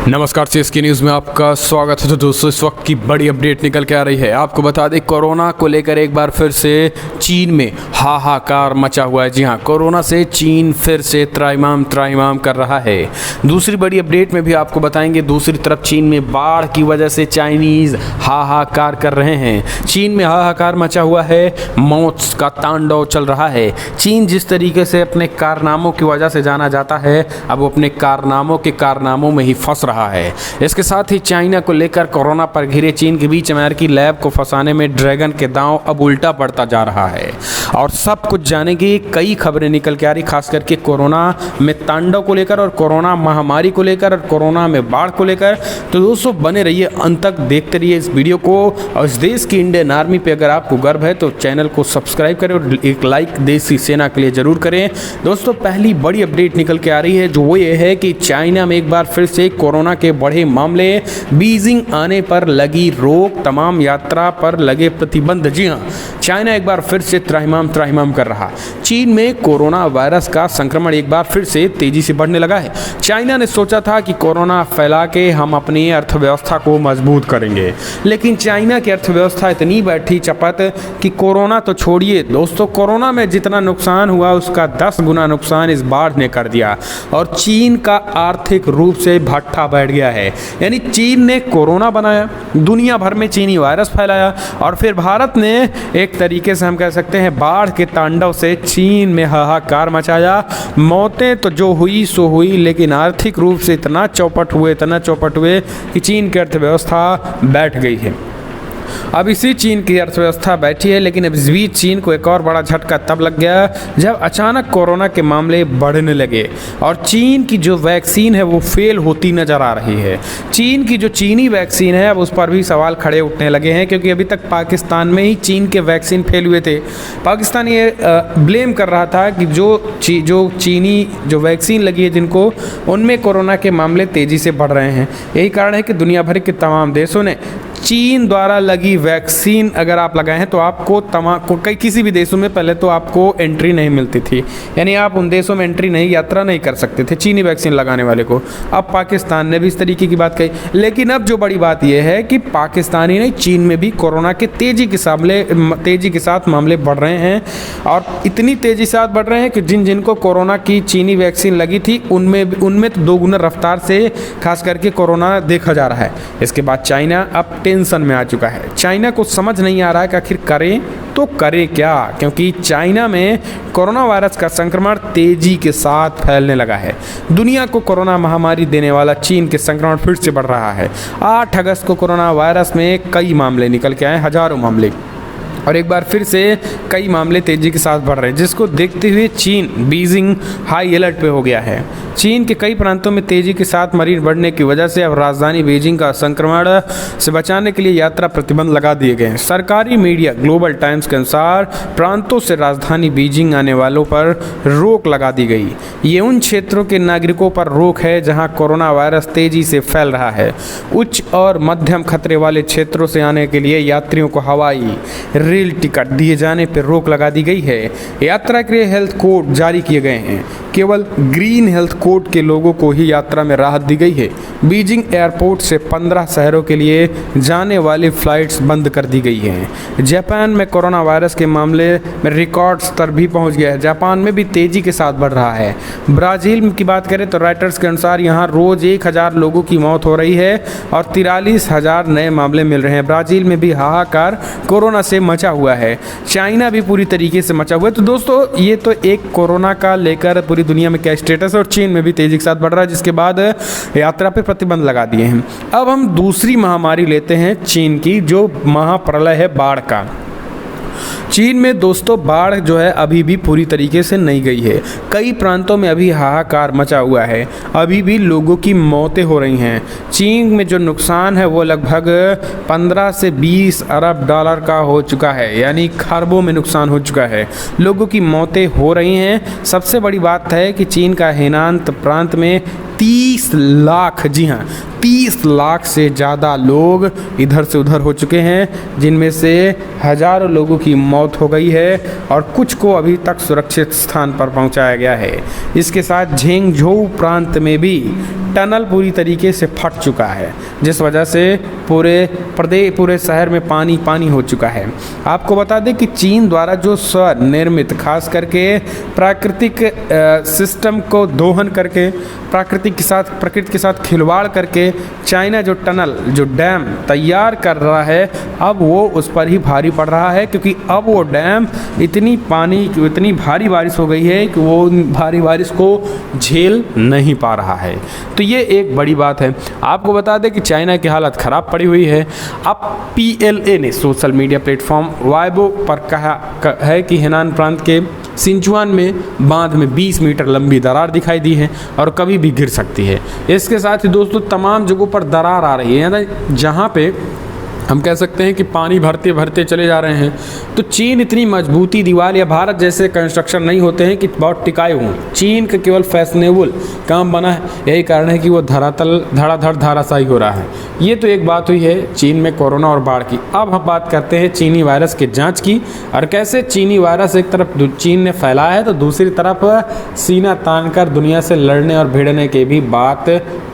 नमस्कार, CSK news में आपका स्वागत है। तो दोस्तों, इस वक्त की बड़ी अपडेट निकल के आ रही है। आपको बता दें, कोरोना को लेकर एक बार फिर से चीन में हाहाकार मचा हुआ है। जी हाँ, कोरोना से चीन फिर से त्राहिमाम कर रहा है। दूसरी बड़ी अपडेट में भी आपको बताएंगे, दूसरी तरफ चीन में बाढ़ की वजह से चाइनीज़ हाहाकार कर रहे हैं। चीन में हाहाकार मचा हुआ है, मौत का तांडव चल रहा है। चीन जिस तरीके से अपने कारनामों की वजह से जाना जाता है, अब वो अपने कारनामों में ही फंस रहा है। इसके साथ ही चाइना को लेकर कोरोना पर घिरे चीन के बीच अमेरिकी लैब को फंसाने में ड्रैगन के दांव अब उल्टा पड़ता जा रहा है। और सब कुछ जानेंगे, कई खबरें निकल के आ रही, खास करके कोरोना में तांडव को लेकर और कोरोना महामारी को लेकर और कोरोना में बाढ़ को लेकर। तो दोस्तों, बने रहिए, अंत तक देखते रहिए इस वीडियो को। और इस देश की इंडियन आर्मी पे अगर आपको गर्व है तो चैनल को सब्सक्राइब करें और एक लाइक देसी सेना के लिए जरूर करें। दोस्तों, पहली बड़ी अपडेट निकल के आ रही है, जो वो ये है कि चाइना में एक बार फिर से कोरोना के बढ़े मामले, बीजिंग आने पर लगी रोक, तमाम यात्रा पर लगे प्रतिबंध। जी हां, चाइना एक बार फिर से त्राहिमाम कर रहा। चीन में कोरोना वायरस का संक्रमण एक बार फिर से तेजी से बढ़ने लगा है। चाइना ने सोचा था कि कोरोना फैला के हम अपनी अर्थव्यवस्था को मजबूत करेंगे, लेकिन चाइना की अर्थव्यवस्था इतनी बैठी चपत कि कोरोना तो छोड़िए दोस्तों, कोरोना में जितना नुकसान हुआ उसका 10 गुना नुकसान इस बाढ़ ने कर दिया। और चीन का आर्थिक रूप से भट्ठा बैठ गया है। यानी चीन ने कोरोना बनाया, दुनिया भर में चीनी वायरस फैलाया, और फिर भारत ने एक तरीके से हम कह सकते हैं बाढ़ के तांडव से चीन में हाहाकार मचाया। मौतें तो जो हुई सो हुई, लेकिन आर्थिक रूप से इतना चौपट हुए कि चीन की अर्थव्यवस्था बैठ गई है। अब इसी चीन की अर्थव्यवस्था बैठी है, लेकिन अब इस बीच चीन को एक और बड़ा झटका तब लग गया जब अचानक कोरोना के मामले बढ़ने लगे और चीन की जो वैक्सीन है वो फेल होती नजर आ रही है। चीन की जो चीनी वैक्सीन है, अब उस पर भी सवाल खड़े उठने लगे हैं, क्योंकि अभी तक पाकिस्तान में ही चीन के वैक्सीन फेल हुए थे। पाकिस्तान ये ब्लेम कर रहा था कि जो चीनी जो वैक्सीन लगी है जिनको, उनमें कोरोना के मामले तेज़ी से बढ़ रहे हैं। यही कारण है कि दुनिया भर के तमाम देशों ने चीन द्वारा लगी वैक्सीन अगर आप लगाए हैं तो आपको किसी भी देशों में पहले तो आपको एंट्री नहीं मिलती थी, यानी आप उन देशों में यात्रा नहीं कर सकते थे चीनी वैक्सीन लगाने वाले को। अब पाकिस्तान ने भी इस तरीके की बात कही, लेकिन अब जो बड़ी बात यह है कि पाकिस्तानी नहीं, चीन में भी कोरोना के तेज़ी के साथ मामले बढ़ रहे हैं। और इतनी तेज़ी से बढ़ रहे हैं कि जिनको कोरोना की चीनी वैक्सीन लगी थी उनमें तो 2 गुना रफ्तार से खास करके कोरोना देखा जा रहा है। इसके बाद चाइना अब टेंशन में आ चुका है। चाइना को समझ नहीं आ रहा है कि आखिर करें तो करें क्या, क्योंकि चाइना में कोरोना वायरस का संक्रमण तेजी के साथ फैलने लगा है। दुनिया को कोरोना महामारी देने वाला चीन के संक्रमण फिर से बढ़ रहा है। 8 अगस्त को कोरोना वायरस में कई मामले निकल के आए, हजारों मामले, और एक बार फिर से कई मामले तेज़ी के साथ बढ़ रहे हैं, जिसको देखते हुए चीन बीजिंग हाई अलर्ट पे हो गया है। चीन के कई प्रांतों में तेज़ी के साथ मरीज बढ़ने की वजह से अब राजधानी बीजिंग का संक्रमण से बचाने के लिए यात्रा प्रतिबंध लगा दिए गए हैं। सरकारी मीडिया ग्लोबल टाइम्स के अनुसार प्रांतों से राजधानी बीजिंग आने वालों पर रोक लगा दी गई। ये उन क्षेत्रों के नागरिकों पर रोक है जहां कोरोना वायरस तेज़ी से फैल रहा है। उच्च और मध्यम खतरे वाले क्षेत्रों से आने के लिए यात्रियों को हवाई रेल टिकट दिए जाने पर रोक लगा दी गई है। यात्रा के लिए हेल्थ कोड जारी किए गए हैं। केवल ग्रीन हेल्थ कोड के लोगों को ही यात्रा में राहत दी गई है। बीजिंग एयरपोर्ट से 15 शहरों के लिए जाने वाली फ्लाइट्स बंद कर दी गई हैं। जापान में कोरोना वायरस के मामले में रिकॉर्ड स्तर भी पहुंच गया है। जापान में भी तेज़ी के साथ बढ़ रहा है। ब्राज़ील की बात करें तो रॉयटर्स के अनुसार यहाँ रोज़ 1000 लोगों की मौत हो रही है और 43,000 नए मामले मिल रहे हैं। ब्राज़ील में भी हाहाकार कोरोना से मचा हुआ है। चाइना भी पूरी तरीके से मचा हुआ है। तो दोस्तों, ये तो एक कोरोना का लेकर पूरी दुनिया में क्या स्टेटस है, और चीन में भी तेजी के साथ बढ़ रहा है, जिसके बाद यात्रा पे प्रतिबंध लगा दिए हैं। अब हम दूसरी महामारी लेते हैं चीन की, जो महाप्रलय है बाढ़ का। चीन में दोस्तों बाढ़ जो है अभी भी पूरी तरीके से नहीं गई है। कई प्रांतों में अभी हाहाकार मचा हुआ है, अभी भी लोगों की मौतें हो रही हैं। चीन में जो नुकसान है वो लगभग 15 से 20 अरब डॉलर का हो चुका है, यानी खरबों में नुकसान हो चुका है। लोगों की मौतें हो रही हैं। सबसे बड़ी बात है कि चीन का हेनान प्रांत में 30 लाख, जी हाँ 30 लाख से ज़्यादा लोग इधर से उधर हो चुके हैं, जिनमें से हज़ारों लोगों की मौत हो गई है और कुछ को अभी तक सुरक्षित स्थान पर पहुंचाया गया है। इसके साथ झेंगझोउ प्रांत में भी टनल पूरी तरीके से फट चुका है, जिस वजह से पूरे शहर में पानी पानी हो चुका है। आपको बता दें कि चीन द्वारा जो स्वनिर्मित, खास करके प्राकृतिक सिस्टम को दोहन करके, प्रकृति के साथ खिलवाड़ करके चाइना जो टनल, जो डैम तैयार कर रहा है, अब वो उस पर ही भारी पड़ रहा है, क्योंकि अब वो डैम इतनी भारी बारिश हो गई है कि वो भारी बारिश को झेल नहीं पा रहा है। तो ये एक बड़ी बात है। आपको बता दें कि चाइना की हालत ख़राब पड़ी हुई है। अब PLA ने सोशल मीडिया प्लेटफॉर्म वाइबो पर कहा है कि हेनान प्रांत के सिंचुआन में बांध में 20 मीटर लंबी दरार दिखाई दी है और कभी भी गिर सकती है। इसके साथ ही दोस्तों तमाम जगहों पर दरार आ रही है, यानी जहाँ पे हम कह सकते हैं कि पानी भरते भरते चले जा रहे हैं। तो चीन इतनी मजबूती दीवार या भारत जैसे कंस्ट्रक्शन नहीं होते हैं कि बहुत टिकाए हों। चीन का केवल फैशनेबल काम बना है, यही कारण है कि वो धरातल धड़ाधड़ धाराशायी हो रहा है। ये तो एक बात हुई है चीन में कोरोना और बाढ़ की। अब हम बात करते हैं चीनी वायरस की जाँच की, और कैसे चीनी वायरस एक तरफ चीन ने फैलाया है तो दूसरी तरफ सीना तान कर दुनिया से लड़ने और भिड़ने की भी बात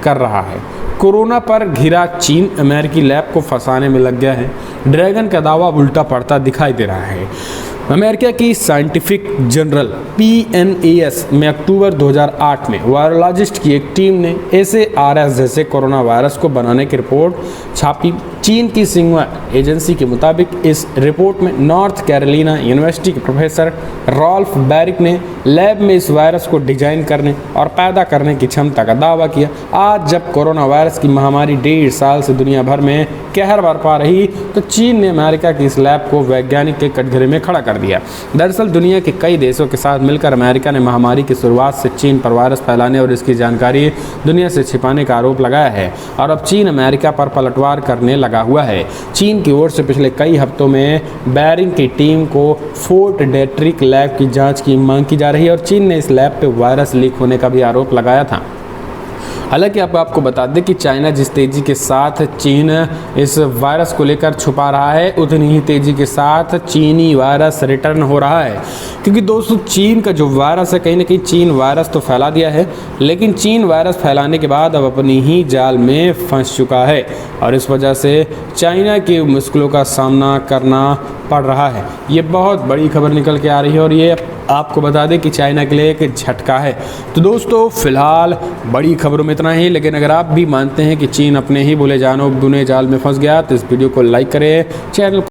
कर रहा है। कोरोना पर घिरा चीन अमेरिकी लैब को फंसाने में लग गया है। ड्रैगन का दावा उल्टा पड़ता दिखाई दे रहा है। अमेरिका की साइंटिफिक जर्नल PNAS में अक्टूबर 2008 में वायरोलॉजिस्ट की एक टीम ने SARS जैसे कोरोना वायरस को बनाने की रिपोर्ट छापी। चीन की सिंगवा एजेंसी के मुताबिक इस रिपोर्ट में नॉर्थ कैरोलिना यूनिवर्सिटी के प्रोफेसर रॉल्फ बैरिक ने लैब में इस वायरस को डिजाइन करने और पैदा करने की क्षमता का दावा किया। आज जब कोरोना वायरस की महामारी 1.5 साल से दुनिया भर में कहर बरपा रही, तो चीन ने अमेरिका की इस लैब को वैज्ञानिक के कटघरे में खड़ा कर दिया। दरअसल दुनिया के कई देशों के साथ मिलकर अमेरिका ने महामारी की शुरुआत से चीन पर वायरस फैलाने और इसकी जानकारी दुनिया से छिपाने का आरोप लगाया है, और अब चीन अमेरिका पर पलटवार करने लगा हुआ है। चीन की ओर से पिछले कई हफ्तों में बैरिंग की टीम को फोर्ट डेट्रिक लैब की जांच की मांग की जा रही है, और चीन ने इस लैब पे वायरस लीक होने का भी आरोप लगाया था। हालांकि अब आपको बता दें कि चाइना जिस तेज़ी के साथ चीन इस वायरस को लेकर छुपा रहा है, उतनी ही तेज़ी के साथ चीनी वायरस रिटर्न हो रहा है। क्योंकि दोस्तों चीन का जो वायरस है, कहीं ना कहीं चीन वायरस तो फैला दिया है, लेकिन चीन वायरस फैलाने के बाद अब अपनी ही जाल में फंस चुका है, और इस वजह से चाइना की मुश्किलों का सामना करना पड़ रहा है। ये बहुत बड़ी खबर निकल के आ रही है, और ये आपको बता दें कि चाइना के लिए एक झटका है। तो दोस्तों फिलहाल बड़ी खबरों में इतना ही, लेकिन अगर आप भी मानते हैं कि चीन अपने ही बुने जाल में फंस गया, तो इस वीडियो को लाइक करें, चैनल